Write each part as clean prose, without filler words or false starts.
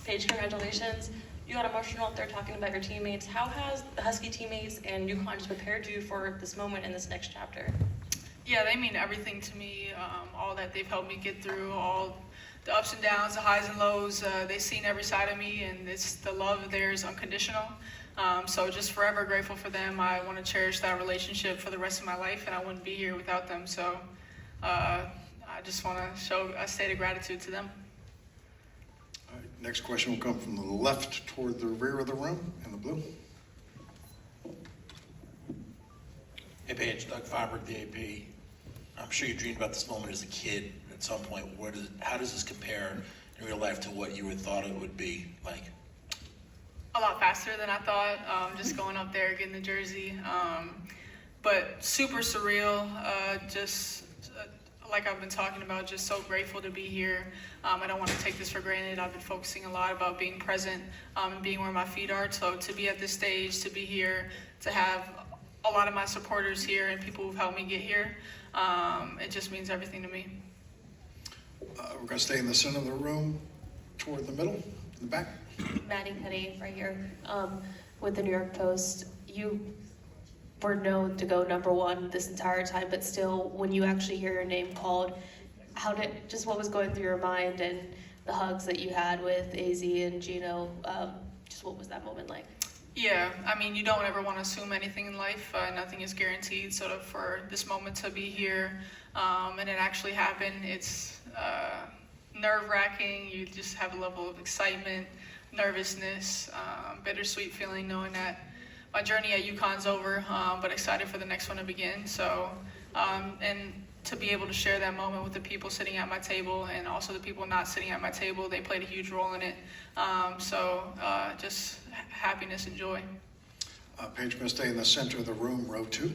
Paige, congratulations. You got emotional up there talking about your teammates. How has the Husky teammates and UConn just prepared you for this moment in this next chapter? Yeah, they mean everything to me. All that they've helped me get through, all the ups and downs, the highs and lows. They've seen every side of me, and it's the love there is unconditional. So just forever grateful for them. I want to cherish that relationship for the rest of my life, and I wouldn't be here without them. So I just want to show a state of gratitude to them. All right, next question will come from the left toward the rear of the room in the blue. Hey Paige, Doug Feinberg, the AP. I'm sure you dreamed about this moment as a kid at some point. How does this compare in real life to what you had thought it would be like? A lot faster than I thought, just going up there, getting the jersey. But super surreal, like I've been talking about, just so grateful to be here. I don't want to take this for granted. I've been focusing a lot about being present and being where my feet are. So to be at this stage, to be here, to have a lot of my supporters here and people who've helped me get here, it just means everything to me. We're going to stay in the center of the room toward the middle, in the back. Maddie Petty, right here, with the New York Post. You were known to go #1 this entire time, but still, when you actually hear your name called, what was going through your mind, and the hugs that you had with AZ and Gino, just what was that moment like? Yeah, I mean, you don't ever want to assume anything in life. Nothing is guaranteed. Sort of for this moment to be here, and it actually happened. It's nerve-wracking. You just have a level of excitement, nervousness, bittersweet feeling knowing that my journey at UConn's over, but excited for the next one to begin. So, and to be able to share that moment with the people sitting at my table and also the people not sitting at my table, they played a huge role in it. Just happiness and joy. Paige, going to stay in the center of the room, row 2.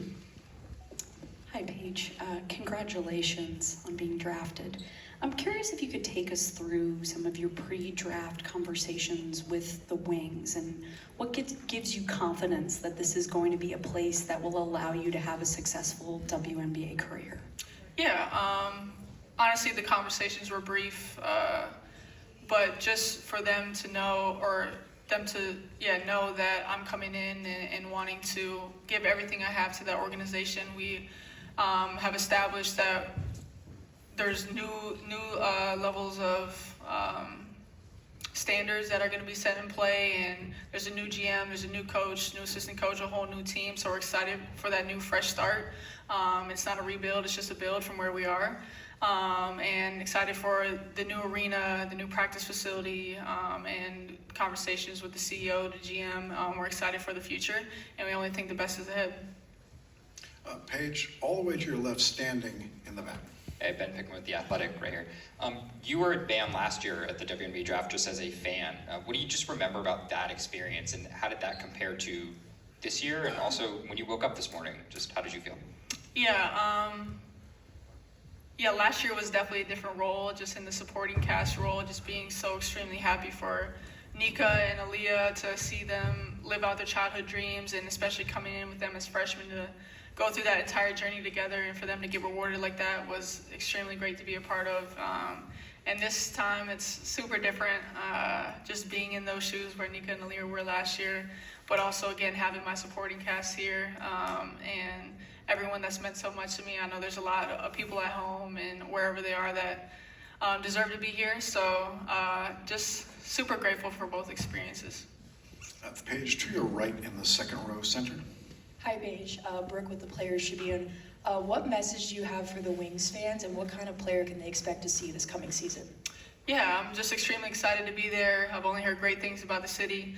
Hi, Paige. Congratulations on being drafted. I'm curious if you could take us through some of your pre-draft conversations with the Wings and what gives you confidence that this is going to be a place that will allow you to have a successful WNBA career. Yeah, honestly, the conversations were brief, but just for them to know, or them to know that I'm coming in and wanting to give everything I have to that organization. We have established that there's new levels of standards that are going to be set in play, and there's a new GM, there's a new coach, new assistant coach, a whole new team. So we're excited for that new fresh start. It's not a rebuild, it's just a build from where we are. And excited for the new arena, the new practice facility, and conversations with the CEO, the GM. We're excited for the future, and we only think the best is ahead. Paige, all the way to your left, standing in the back. Hey, Ben Pickman with The Athletic right here. You were at BAM last year at the WNBA Draft just as a fan. What do you just remember about that experience, and how did that compare to this year? And also, when you woke up this morning, just how did you feel? Yeah, last year was definitely a different role, just in the supporting cast role, just being so extremely happy for Nika and Aaliyah to see them live out their childhood dreams, and especially coming in with them as freshmen to go through that entire journey together, and for them to get rewarded like that was extremely great to be a part of. And this time it's super different, just being in those shoes where Nika and Aaliyah were last year, but also again having my supporting cast here, and everyone that's meant so much to me. I know there's a lot of people at home and wherever they are that deserve to be here. So just super grateful for both experiences. Paige, to your right in the second row, center. Hi, Paige. Brooke with the Players Tribune. What message do you have for the Wings fans, and what kind of player can they expect to see this coming season? Yeah, I'm just extremely excited to be there. I've only heard great things about the city.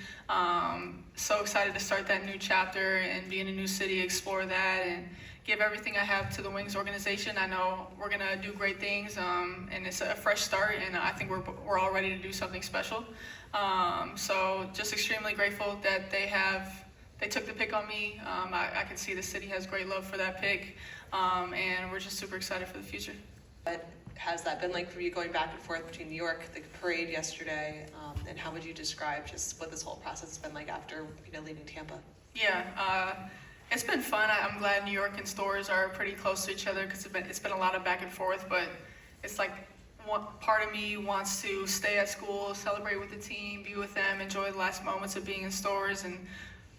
So excited to start that new chapter and be in a new city, explore that, and give everything I have to the Wings organization. I know we're going to do great things, and it's a fresh start, and I think we're all ready to do something special. So just extremely grateful that they took the pick on me. I can see the city has great love for that pick, and we're just super excited for the future. What has that been like for you, going back and forth between New York, the parade yesterday, and how would you describe just what this whole process has been like after leaving Tampa? Yeah, it's been fun. I'm glad New York and Stores are pretty close to each other, because it's been a lot of back and forth, but it's like one part of me wants to stay at school, celebrate with the team, be with them, enjoy the last moments of being in stores, and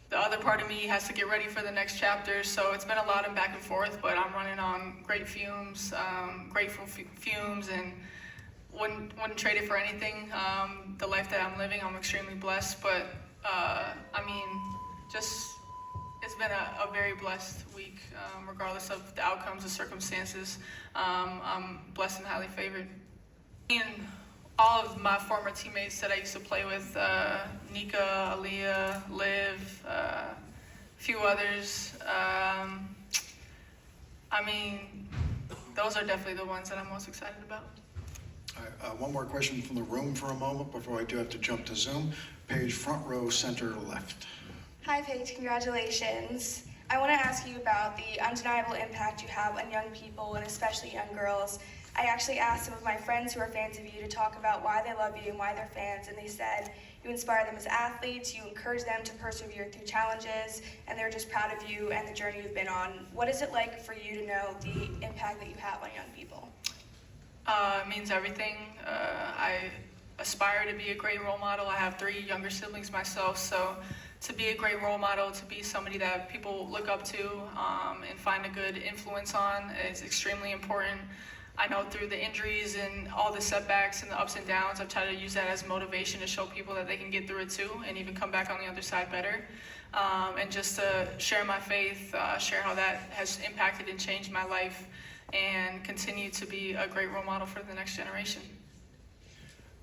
the other part of me has to get ready for the next chapter. So it's been a lot of back and forth, but I'm running on great fumes, grateful fumes, and wouldn't trade it for anything. The life that I'm living, I'm extremely blessed, but it's been a very blessed week, regardless of the outcomes, the circumstances. I'm blessed and highly favored. And all of my former teammates that I used to play with, Nika, Aaliyah, Liv, a few others, those are definitely the ones that I'm most excited about. All right, one more question from the room for a moment before I do have to jump to Zoom. Paige, front row, center left. Hi Paige, congratulations. I want to ask you about the undeniable impact you have on young people and especially young girls. I actually asked some of my friends who are fans of you to talk about why they love you and why they're fans, and they said you inspire them as athletes, you encourage them to persevere through challenges, and they're just proud of you and the journey you've been on. What is it like for you to know the impact that you have on young people? It means everything. I aspire to be a great role model. I have 3 younger siblings myself, so to be a great role model, to be somebody that people look up to and find a good influence on is extremely important. I know through the injuries and all the setbacks and the ups and downs, I've tried to use that as motivation to show people that they can get through it too and even come back on the other side better. And just to share my faith, share how that has impacted and changed my life, and continue to be a great role model for the next generation.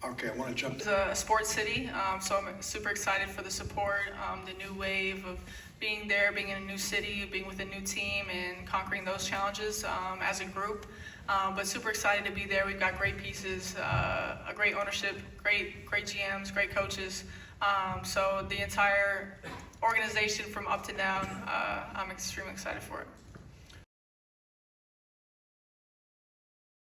Okay, I want to jump It's a sports city, so I'm super excited for the support, the new wave of being there, being in a new city, being with a new team, and conquering those challenges as a group. But super excited to be there. We've got great pieces, a great ownership, great GMs, great coaches. So the entire organization from up to down, I'm extremely excited for it.